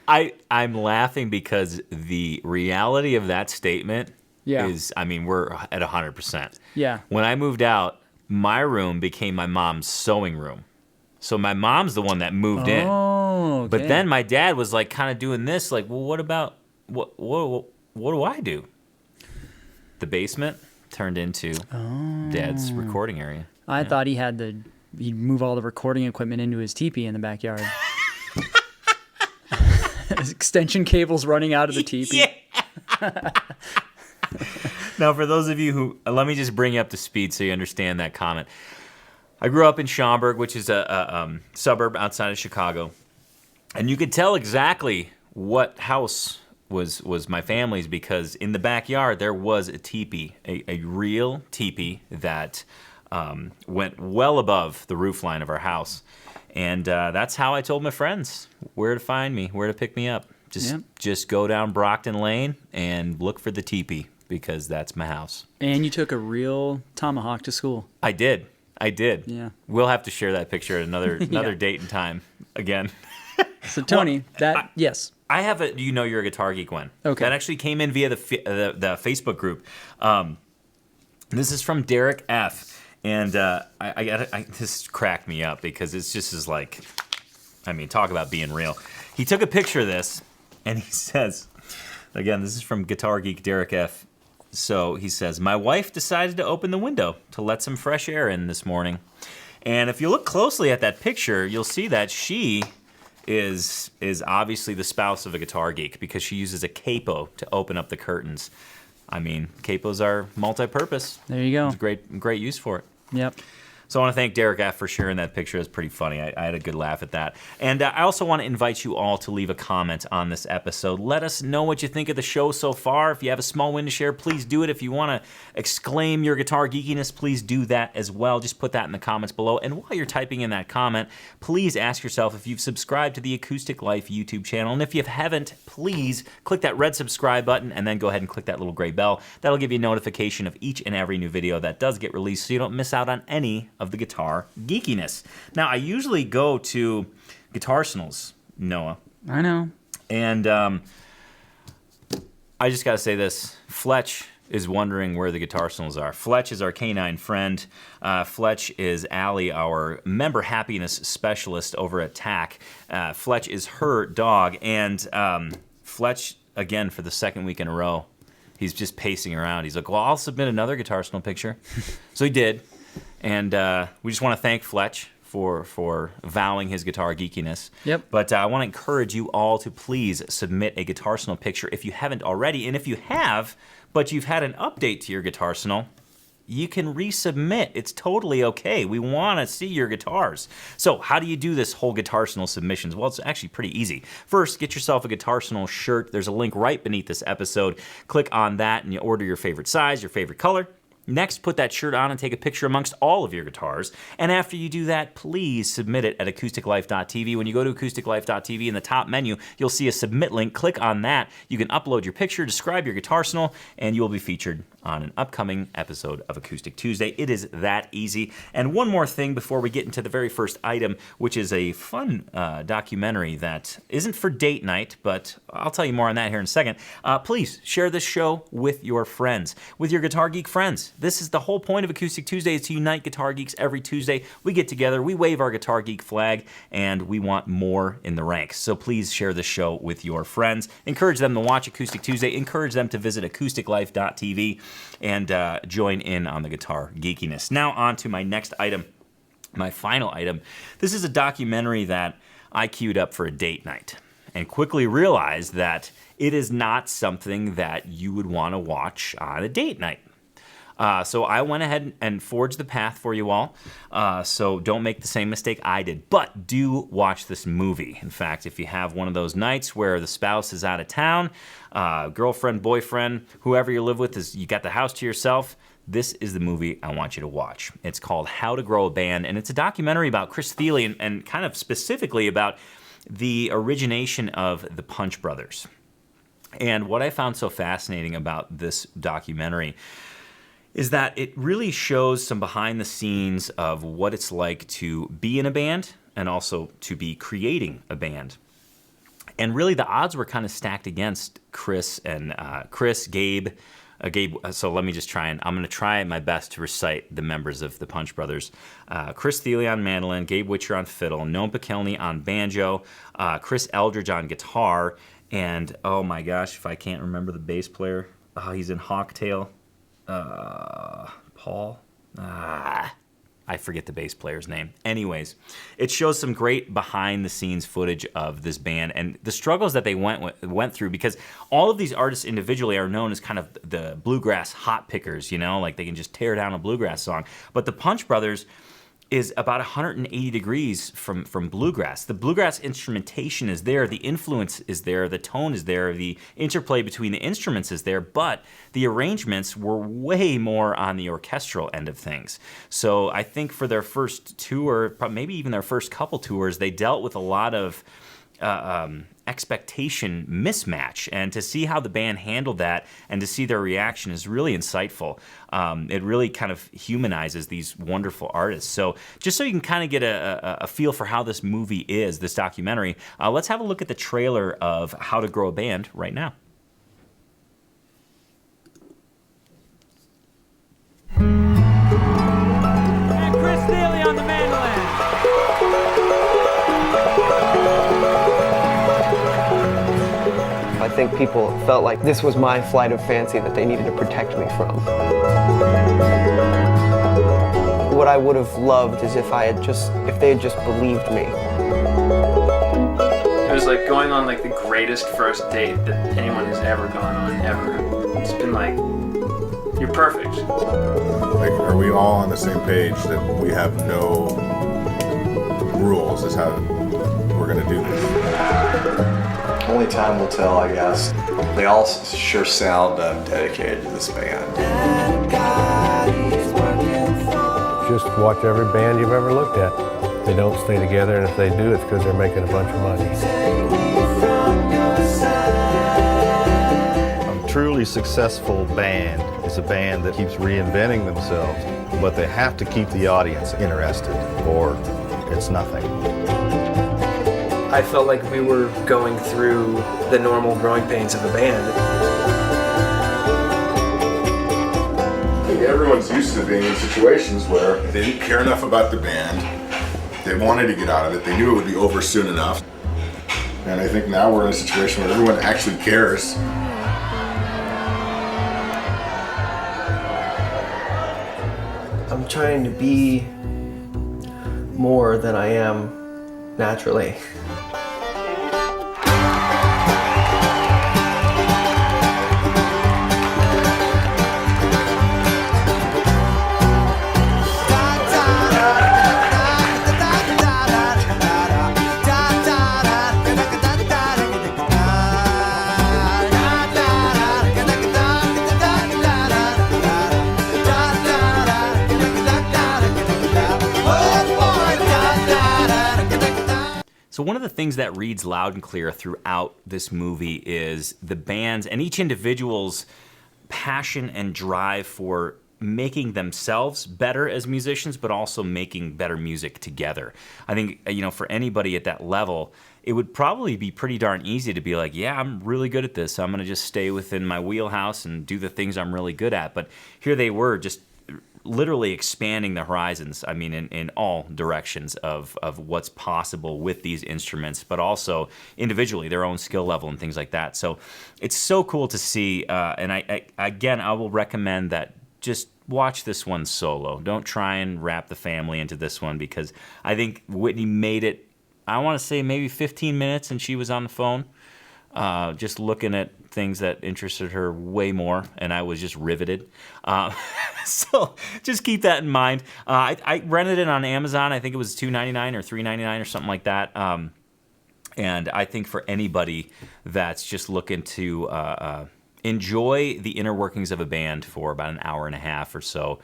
I'm laughing because the reality of that statement is, we're at 100%. Yeah. When I moved out, my room became my mom's sewing room. So my mom's the one that moved in. Oh, okay. But then my dad was like kind of doing this, like, well, what do I do? The basement turned into Dad's recording area. I thought he'd move all the recording equipment into his teepee in the backyard. Extension cables running out of the teepee. Yeah. Now, for those of you who, let me just bring you up to speed so you understand that comment. I grew up in Schaumburg, which is a suburb outside of Chicago, and you could tell exactly what house was my family's because in the backyard there was a teepee, a real teepee that went well above the roof line of our house. And that's how I told my friends where to find me, where to pick me up. Just go down Brockton Lane and look for the teepee because that's my house. And you took a real tomahawk to school. I did. Yeah. We'll have to share that picture at another date and time again. So Tony, yes. I have a. You know, you're a guitar geek one. Okay. That actually came in via the Facebook group. This is from Derek F. And this cracked me up because it's just as like, talk about being real. He took a picture of this, and he says, again, this is from Guitar Geek Derek F. So he says, my wife decided to open the window to let some fresh air in this morning. And if you look closely at that picture, you'll see that she is obviously the spouse of a guitar geek because she uses a capo to open up the curtains. Capos are multi-purpose. There you go. There's great use for it. Yep. So I want to thank Derek F. for sharing that picture. It's pretty funny. I had a good laugh at that. And I also want to invite you all to leave a comment on this episode. Let us know what you think of the show so far. If you have a small win to share, please do it. If you want to exclaim your guitar geekiness, please do that as well. Just put that in the comments below. And while you're typing in that comment, please ask yourself if you've subscribed to the Acoustic Life YouTube channel. And if you haven't, please click that red subscribe button and then go ahead and click that little gray bell. That'll give you a notification of each and every new video that does get released so you don't miss out on any of the guitar geekiness. Now, I usually go to Guitarsenals, Noah. I know. And I just got to say this. Fletch is wondering where the Guitarsenals are. Fletch is our canine friend. Fletch is Allie, our member happiness specialist over at TAC. Fletch is her dog. And Fletch, again, for the second week in a row, he's just pacing around. He's like, well, I'll submit another Guitarsenal picture. So he did. And we just want to thank Fletch for vowing his guitar geekiness. Yep. But I want to encourage you all to please submit a Guitarsenal picture if you haven't already. And if you have, but you've had an update to your Guitarsenal, you can resubmit. It's totally okay. We want to see your guitars. So how do you do this whole Guitarsenal submissions? Well, it's actually pretty easy. First, get yourself a Guitarsenal shirt. There's a link right beneath this episode. Click on that and you order your favorite size, your favorite color. Next, put that shirt on and take a picture amongst all of your guitars. And after you do that, please submit it at acousticlife.tv. When you go to acousticlife.tv in the top menu, you'll see a submit link. Click on that. You can upload your picture, describe your Guitarsenal, and you will be featured on an upcoming episode of Acoustic Tuesday. It is that easy. And one more thing before we get into the very first item, which is a fun documentary that isn't for date night, but I'll tell you more on that here in a second. Please share this show with your friends, with your guitar geek friends. This is the whole point of Acoustic Tuesday, is to unite guitar geeks every Tuesday. We get together, we wave our guitar geek flag, and we want more in the ranks. So please share this show with your friends. Encourage them to watch Acoustic Tuesday. Encourage them to visit acousticlife.tv and join in on the guitar geekiness. Now on to my next item, my final item. This is a documentary that I queued up for a date night and quickly realized that it is not something that you would want to watch on a date night. So I went ahead and forged the path for you all, so don't make the same mistake I did. But do watch this movie. In fact, if you have one of those nights where the spouse is out of town, girlfriend, boyfriend, whoever you live with, you got the house to yourself, this is the movie I want you to watch. It's called How to Grow a Band, and it's a documentary about Chris Thile and kind of specifically about the origination of the Punch Brothers. And what I found so fascinating about this documentary is that it really shows some behind the scenes of what it's like to be in a band and also to be creating a band. And really the odds were kind of stacked against Chris and Gabe. So let me just I'm going to try my best to recite the members of the Punch Brothers. Chris Thile on mandolin, Gabe Witcher on fiddle, Noam Pekelny on banjo, Chris Eldridge on guitar, and oh my gosh, if I can't remember the bass player, he's in Hawktail. Paul? I forget the bass player's name. Anyways, it shows some great behind-the-scenes footage of this band and the struggles that they went through, because all of these artists individually are known as kind of the bluegrass hot pickers, you know, like they can just tear down a bluegrass song. But the Punch Brothers is about 180 degrees from bluegrass. The bluegrass instrumentation is there, the influence is there, the tone is there, the interplay between the instruments is there, but the arrangements were way more on the orchestral end of things. So I think for their first tour, maybe even their first couple tours, they dealt with a lot of expectation mismatch, and to see how the band handled that and to see their reaction is really insightful. It really kind of humanizes these wonderful artists. So just so you can kind of get a feel for how this movie is, this documentary, let's have a look at the trailer of How to Grow a Band right now. And Chris Thile on the mandolin. I think people felt like this was my flight of fancy that they needed to protect me from. What I would have loved is if they had just believed me. It was like going on like the greatest first date that anyone has ever gone on, ever. It's been like You're perfect. Like, are we all on the same page that we have no rules as how we're gonna do this? Only time will tell, I guess. They all sure sound dedicated to this band. Just watch every band you've ever looked at. They don't stay together, and if they do, it's because they're making a bunch of money. A truly successful band is a band that keeps reinventing themselves, but they have to keep the audience interested, or it's nothing. I felt like we were going through the normal growing pains of a band. Everyone's used to being in situations where they didn't care enough about the band, they wanted to get out of it, they knew it would be over soon enough. And I think now we're in a situation where everyone actually cares. I'm trying to be more than I am naturally. So one of the things that reads loud and clear throughout this movie is the band's and each individual's passion and drive for making themselves better as musicians, but also making better music together. I think, for anybody at that level, it would probably be pretty darn easy to be like, yeah, I'm really good at this, so I'm going to just stay within my wheelhouse and do the things I'm really good at. But here they were, just literally expanding the horizons, in all directions of what's possible with these instruments, but also individually, their own skill level and things like that. So it's so cool to see, and I will recommend that just watch this one solo. Don't try and wrap the family into this one, because I think Whitney made it, I want to say maybe 15 minutes, and she was on the phone, just looking at things that interested her way more, and I was just riveted. So just keep that in mind. I rented it on Amazon. I think it was $2.99 or $3.99 or something like that. And I think for anybody that's just looking to enjoy the inner workings of a band for about an hour and a half or so,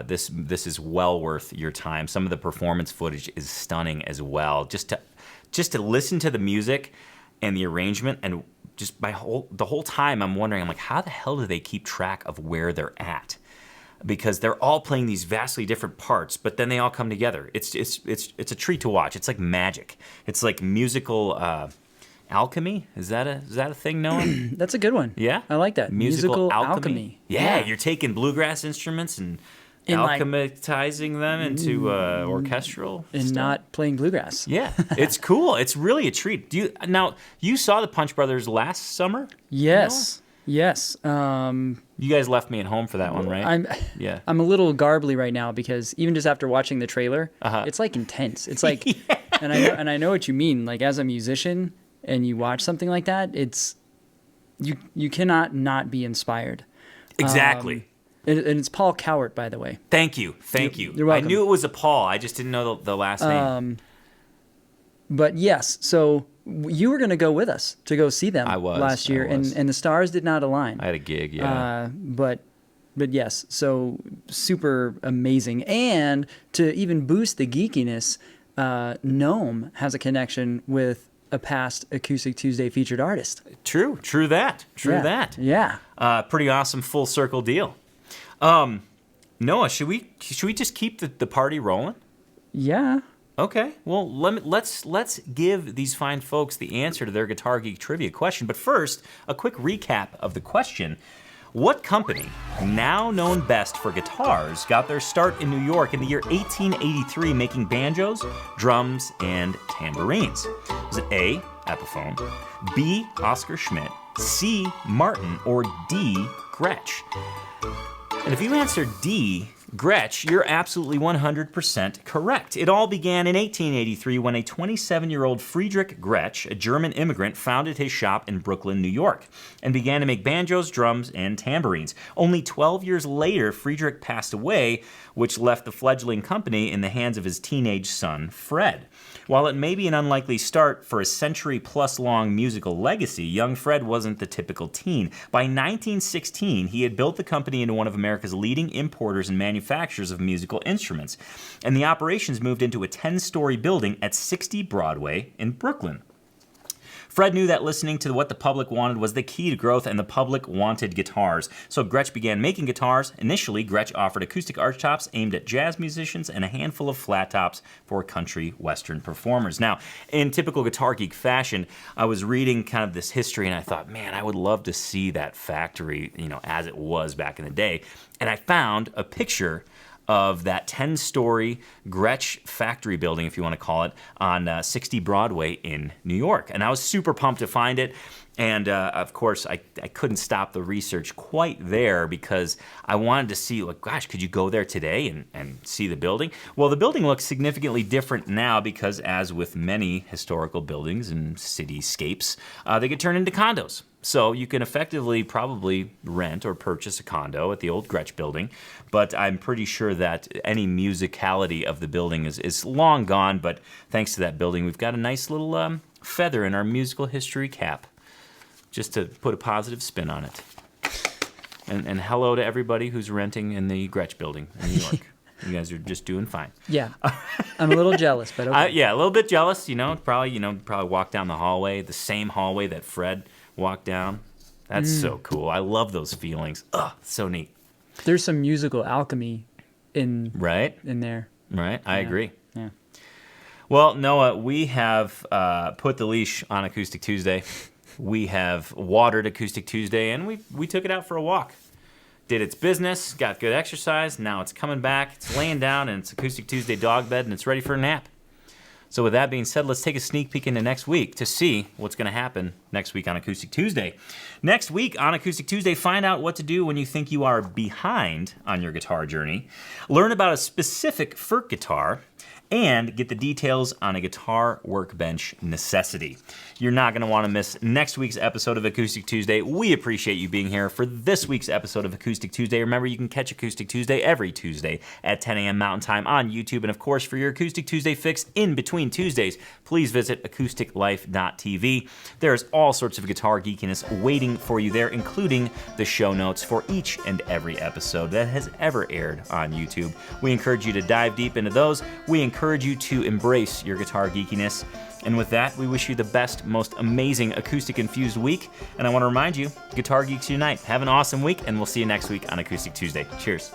this is well worth your time. Some of the performance footage is stunning as well. Just to listen to the music and the arrangement, and just the whole time I'm wondering, I'm like, how the hell do they keep track of where they're at? Because they're all playing these vastly different parts, but then they all come together. It's a treat to watch. It's like magic. It's like musical alchemy. Is that a thing, Noah? That's a good one. Yeah, I like that. Musical alchemy. Yeah, you're taking bluegrass instruments and alchematizing them into orchestral and stuff. Not playing bluegrass. Yeah, it's cool. It's really a treat. You saw the Punch Brothers last summer? Yes. Yes. You guys left me at home for that one, right? I'm a little garbly right now, because even just after watching the trailer, it's like intense. It's like, and I know what you mean. Like, as a musician, and you watch something like that, it's you cannot not be inspired. Exactly. And it's Paul Cowart, by the way. Thank you. You're welcome. I knew it was a Paul. I just didn't know the last name. But yes, so you were going to go with us to go see them last year, and the stars did not align. I had a gig, yeah. But yes, so super amazing. And to even boost the geekiness, Gnome has a connection with a past Acoustic Tuesday featured artist. True that. Yeah. Pretty awesome full circle deal. Noah, should we just keep the party rolling? Yeah. Okay. Well, let's give these fine folks the answer to their Guitar Geek trivia question. But first, a quick recap of the question. What company, now known best for guitars, got their start in New York in the year 1883 making banjos, drums, and tambourines? Was it A, Epiphone, B, Oscar Schmidt, C, Martin, or D, Gretsch? And if you answered D, Gretsch, you're absolutely 100% correct. It all began in 1883 when a 27-year-old Friedrich Gretsch, a German immigrant, founded his shop in Brooklyn, New York, and began to make banjos, drums, and tambourines. Only 12 years later, Friedrich passed away, which left the fledgling company in the hands of his teenage son, Fred. While it may be an unlikely start for a century-plus-long musical legacy, young Fred wasn't the typical teen. By 1916, he had built the company into one of America's leading importers and manufacturers of musical instruments, and the operations moved into a 10-story building at 60 Broadway in Brooklyn. Fred knew that listening to what the public wanted was the key to growth, and the public wanted guitars. So Gretsch began making guitars. Initially, Gretsch offered acoustic archtops aimed at jazz musicians and a handful of flat tops for country western performers. Now, in typical Guitar Geek fashion, I was reading kind of this history, and I thought, man, I would love to see that factory, as it was back in the day. And I found a picture of that 10-story Gretsch factory building, if you want to call it, on 60 Broadway in New York. And I was super pumped to find it. And of course, I couldn't stop the research quite there because I wanted to see, like, gosh, could you go there today and see the building? Well, the building looks significantly different now because, as with many historical buildings and cityscapes, they get turned into condos. So you can effectively probably rent or purchase a condo at the old Gretsch building, but I'm pretty sure that any musicality of the building is long gone, but thanks to that building, we've got a nice little feather in our musical history cap, just to put a positive spin on it. And hello to everybody who's renting in the Gretsch building in New York. You guys are just doing fine. Yeah, I'm a little jealous, but okay. Yeah, a little bit jealous. Probably walk down the hallway, the same hallway that Fred walked down. That's so cool. I love those feelings. Ugh, so neat. There's some musical alchemy in there. Right, I agree. Yeah. Well, Noah, we have put the leash on Acoustic Tuesday. We have watered Acoustic Tuesday, and we took it out for a walk. Did its business, got good exercise. Now it's coming back. It's laying down in its Acoustic Tuesday dog bed, and it's ready for a nap. So with that being said, let's take a sneak peek into next week to see what's going to happen next week on Acoustic Tuesday. Next week on Acoustic Tuesday, find out what to do when you think you are behind on your guitar journey, learn about a specific Ferk guitar, and get the details on a guitar workbench necessity. You're not going to want to miss next week's episode of Acoustic Tuesday. We appreciate you being here for this week's episode of Acoustic Tuesday. Remember, you can catch Acoustic Tuesday every Tuesday at 10 a.m. Mountain Time on YouTube. And of course, for your Acoustic Tuesday fix in between Tuesdays, please visit acousticlife.tv. There's all sorts of guitar geekiness waiting for you there, including the show notes for each and every episode that has ever aired on YouTube. We encourage you to dive deep into those. We encourage you to embrace your guitar geekiness. And with that, we wish you the best, most amazing acoustic-infused week. And I want to remind you, Guitar Geeks Unite. Have an awesome week, and we'll see you next week on Acoustic Tuesday. Cheers.